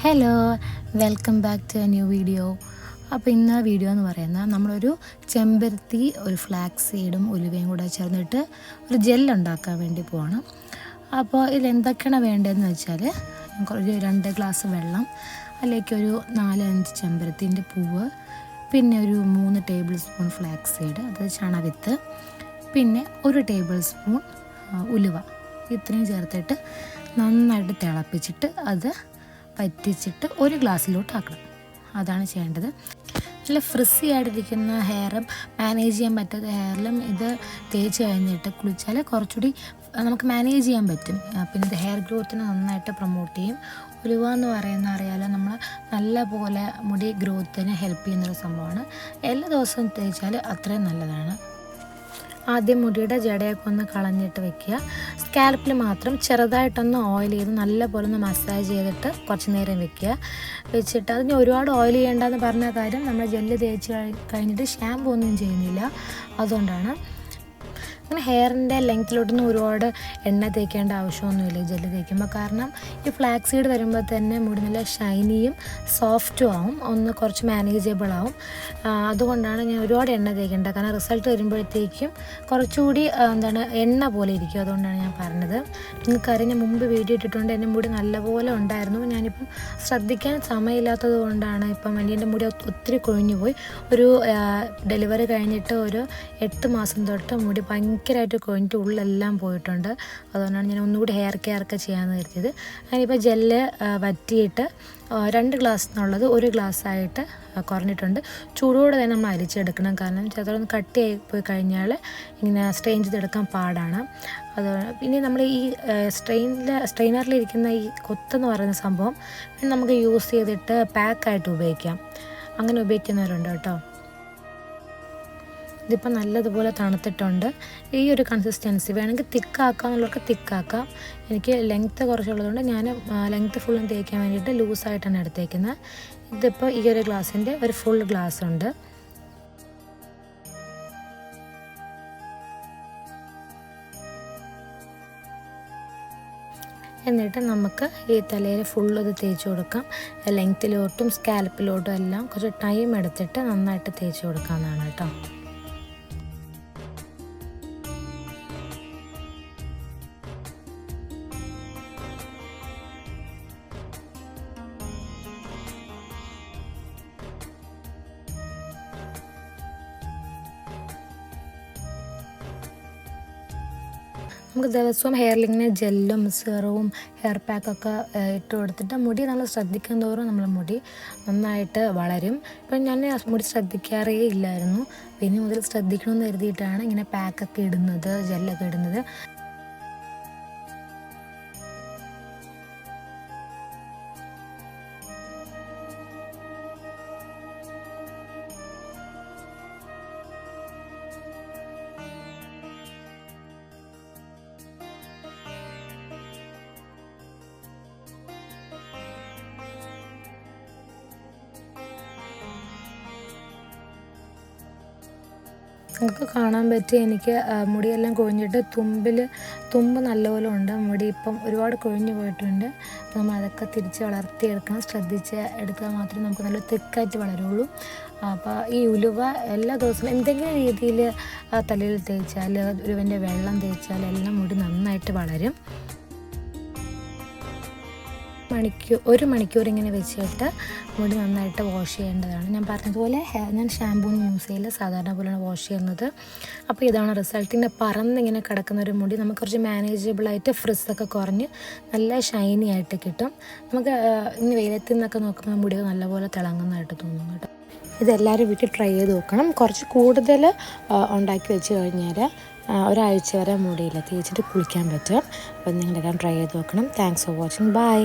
Hello, welcome back to a new video. അപ്പോൾ ഇന്ന് video എന്ന് പറയുന്നത് നമ്മളൊരു ചെമ്പരത്തി, ഒരു ഫ്ലാക്സ് സീഡും ഉലുവയും കൂടെ ചേർന്നിട്ട് ഒരു ജെല്ലുണ്ടാക്കാൻ വേണ്ടി പോവാണ്. അപ്പോൾ ഇതിൽ എന്തൊക്കെയാണ് വേണ്ടതെന്ന് വെച്ചാൽ ഒരു 2 ഗ്ലാസ് വെള്ളം, അതിലേക്ക് ഒരു 4-5 ചെമ്പരത്തിൻ്റെ പൂവ്, പിന്നെ ഒരു 3 ടേബിൾ സ്പൂൺ ഫ്ലാക്സ് സീഡ്, അത് ചണവിത്ത്, പിന്നെ 1 ടേബിൾ സ്പൂൺ ഉലുവ. ഇത്രയും ചേർത്തിട്ട് നന്നായിട്ട് തിളപ്പിച്ചിട്ട് അത് പറ്റിച്ചിട്ട് ഒരു ഗ്ലാസ്സിലോട്ട് ആക്കണം. അതാണ് ചെയ്യേണ്ടത്. നല്ല ഫ്രിസി ആയിട്ടിരിക്കുന്ന ഹെയറും മാനേജ് ചെയ്യാൻ പറ്റാത്ത ഹെയറിലും ഇത് തേച്ച് കഴിഞ്ഞിട്ട് കുളിച്ചാൽ കുറച്ചുകൂടി നമുക്ക് മാനേജ് ചെയ്യാൻ പറ്റും. പിന്നെ ഇത് ഹെയർ ഗ്രോത്തിനെ നന്നായിട്ട് പ്രൊമോട്ട് ചെയ്യും. ഉലുവ എന്ന് പറയുന്ന അറിയാലോ, നമ്മൾ നല്ല പോലെ മുടി ഗ്രോത്തിന് ഹെൽപ്പ് ചെയ്യുന്നൊരു സംഭവമാണ്. എല്ലാ ദിവസവും തേച്ചാൽ അത്രയും നല്ലതാണ്. ആദ്യം മുടിയുടെ ജടയൊക്കെ ഒന്ന് കളഞ്ഞിട്ട് വെക്കുക. സ്കാൽപ്പിൽ മാത്രം ചെറുതായിട്ടൊന്ന് ഓയിൽ ചെയ്ത് നല്ലപോലെ ഒന്ന് മസാജ് ചെയ്തിട്ട് കുറച്ച് നേരം വെച്ചിട്ട് അതിന് ഒരുപാട് ഓയിൽ ചെയ്യേണ്ടെന്ന് പറഞ്ഞ കാര്യം, നമ്മൾ ജെല്ല് തേച്ച് കഴിഞ്ഞിട്ട് ഷാമ്പൂ ഒന്നും ചെയ്യുന്നില്ല, അതുകൊണ്ടാണ്. അങ്ങനെ ഹെയറിൻ്റെ ലെങ്ത്തിലോട്ടൊന്നും ഒരുപാട് എണ്ണ തേക്കേണ്ട ആവശ്യമൊന്നുമില്ല ജെല്ല് തേക്കുമ്പോൾ. കാരണം ഈ ഫ്ലാക്സ് സീഡ് വരുമ്പോൾ തന്നെ മുടി നല്ല ഷൈനിയും സോഫ്റ്റും ആവും, ഒന്ന് കുറച്ച് മാനേജബിൾ ആവും. അതുകൊണ്ടാണ് ഞാൻ ഒരുപാട് എണ്ണ തേക്കേണ്ടത്. കാരണം റിസൾട്ട് വരുമ്പോഴത്തേക്കും കുറച്ചുകൂടി എണ്ണ പോലെ ഇരിക്കും. അതുകൊണ്ടാണ് ഞാൻ പറഞ്ഞത്. നിങ്ങൾക്കറിയാം, ഞാൻ മുമ്പ് വീഡിയോ ഇട്ടിട്ടുണ്ട്, എൻ്റെ മുടി നല്ലപോലെ ഉണ്ടായിരുന്നു. ഞാനിപ്പം ശ്രദ്ധിക്കാൻ സമയമില്ലാത്തത് കൊണ്ടാണ് ഇപ്പം എൻ്റെ മുടി ഒത്തിരി കൊഴിഞ്ഞു പോയി. ഒരു ഡെലിവറി കഴിഞ്ഞിട്ട് ഒരു 8 മാസം തൊട്ട് മുടി ഭയങ്കരമായിട്ട് കൊഴിഞ്ഞിട്ട് ഉള്ളെല്ലാം പോയിട്ടുണ്ട്. അതുകൊണ്ടാണ് ഞാൻ ഒന്നുകൂടി ഹെയർ കെയർ ഒക്കെ ചെയ്യാമെന്ന് കരുതിയത്. ഞാനിപ്പോൾ ജെല്ല് വറ്റിയിട്ട് 2 ഗ്ലാസ് എന്നുള്ളത് 1 ഗ്ലാസ്സായിട്ട് കുറഞ്ഞിട്ടുണ്ട്. ചൂടോടെ തന്നെ നമ്മൾ അരിച്ചെടുക്കണം. കാരണം ചിലതൊന്ന് കട്ടിയായി പോയി കഴിഞ്ഞാൽ ഇങ്ങനെ സ്ട്രെയിൻ ചെയ്തെടുക്കാൻ പാടാണ്. അത് പിന്നെ നമ്മൾ ഈ സ്ട്രെയിനറിലിരിക്കുന്ന ഈ കൊത്തെന്ന് പറയുന്ന സംഭവം നമുക്ക് യൂസ് ചെയ്തിട്ട് പാക്കായിട്ട് ഉപയോഗിക്കാം. അങ്ങനെ ഉപയോഗിക്കുന്നവരുണ്ട് കേട്ടോ. ഇതിപ്പോൾ നല്ലതുപോലെ തണുത്തിട്ടുണ്ട്. ഈ ഒരു കൺസിസ്റ്റൻസി വേണമെങ്കിൽ തിക്കാക്കാം എന്നുള്ളവർക്ക് തിക്കാക്കാം. എനിക്ക് ലെങ്ത്ത് കുറച്ചുള്ളതുകൊണ്ട് ഞാൻ ലെങ്ത്ത് ഫുള്ളും തേക്കാൻ വേണ്ടിയിട്ട് ലൂസായിട്ടാണ് എടുത്തേക്കുന്നത്. ഇതിപ്പോൾ ഈ ഒരു ഗ്ലാസിൻ്റെ ഒരു ഫുൾ ഗ്ലാസ് ഉണ്ട്. എന്നിട്ട് നമുക്ക് ഈ തലയിൽ ഫുള്ള് ഇത് തേച്ച് കൊടുക്കാം. ലെങ്ത്തിലോട്ടും സ്കാൽപ്പിലോട്ടും എല്ലാം കുറച്ച് ടൈം എടുത്തിട്ട് നന്നായിട്ട് തേച്ച് കൊടുക്കാമെന്നാണ് കേട്ടോ. നമുക്ക് ദിവസവും ഹെയറിലിങ്ങനെ ജെല്ലും സിറവും ഹെയർ പാക്കൊക്കെ ഇട്ട് കൊടുത്തിട്ട് മുടി നമ്മൾ ശ്രദ്ധിക്കും തോറും നമ്മൾ മുടി നന്നായിട്ട് വളരും. ഇപ്പം ഞാൻ മുടി ശ്രദ്ധിക്കാറേ ഇല്ലായിരുന്നു. പിന്നെ മുതൽ ശ്രദ്ധിക്കണമെന്ന് കരുതിയിട്ടാണ് ഇങ്ങനെ പാക്കൊക്കെ ഇടുന്നത്, ജെല്ലൊക്കെ ഇടുന്നത്. നിങ്ങൾക്ക് കാണാൻ പറ്റി, എനിക്ക് മുടിയെല്ലാം കൊഴിഞ്ഞിട്ട് തുമ്പ് നല്ലപോലെ ഉണ്ട്. മുടി ഇപ്പം ഒരുപാട് കൊഴിഞ്ഞു പോയിട്ടുണ്ട്. നമ്മൾ അതൊക്കെ തിരിച്ച് വളർത്തിയെടുക്കണം. ശ്രദ്ധിച്ച് എടുത്താൽ മാത്രമേ നമുക്ക് നല്ല തിക്കായിട്ട് വളരുള്ളൂ. അപ്പോൾ ഈ ഉലുവ എല്ലാ ദിവസവും എന്തെങ്കിലും രീതിയിൽ തലയിൽ തേച്ചാൽ, ഉലുവൻ്റെ വെള്ളം തേച്ചാൽ എല്ലാം മുടി നന്നായിട്ട് വളരും. 1 മണിക്കൂർ ഇങ്ങനെ വെച്ചിട്ട് മുടി നന്നായിട്ട് വാഷ് ചെയ്യേണ്ടതാണ്. ഞാൻ പറഞ്ഞതുപോലെ ഞാൻ ഷാമ്പൂ ഒന്നും യൂസ് ചെയ്യില്ല, സാധാരണ പോലെയാണ് വാഷ് ചെയ്യുന്നത്. അപ്പോൾ ഇതാണ് റിസൾട്ട്. ഇങ്ങനെ പറന്നിങ്ങനെ കിടക്കുന്ന ഒരു മുടി നമുക്ക് കുറച്ച് മാനേജബിളായിട്ട് ഫ്രിസ്സൊക്കെ കുറഞ്ഞ് നല്ല ഷൈനി ആയിട്ട് കിട്ടും. നമുക്ക് ഇനി വെയിലത്തിൽ നിന്നൊക്കെ നോക്കുമ്പോൾ മുടി നല്ലപോലെ തിളങ്ങുന്നതായിട്ട് തോന്നും കേട്ടോ. ഇതെല്ലാവരും വീട്ടിൽ ട്രൈ ചെയ്ത് നോക്കണം. കുറച്ച് കൂടുതൽ ഉണ്ടാക്കി വെച്ച് കഴിഞ്ഞാൽ ഒരാഴ്ച വരെ മുടിയില്ല തേച്ചിട്ട് കുളിക്കാൻ പറ്റും. അപ്പോൾ നിങ്ങളെല്ലാം ട്രൈ ചെയ്ത് നോക്കണം. Thanks for watching. ബൈ.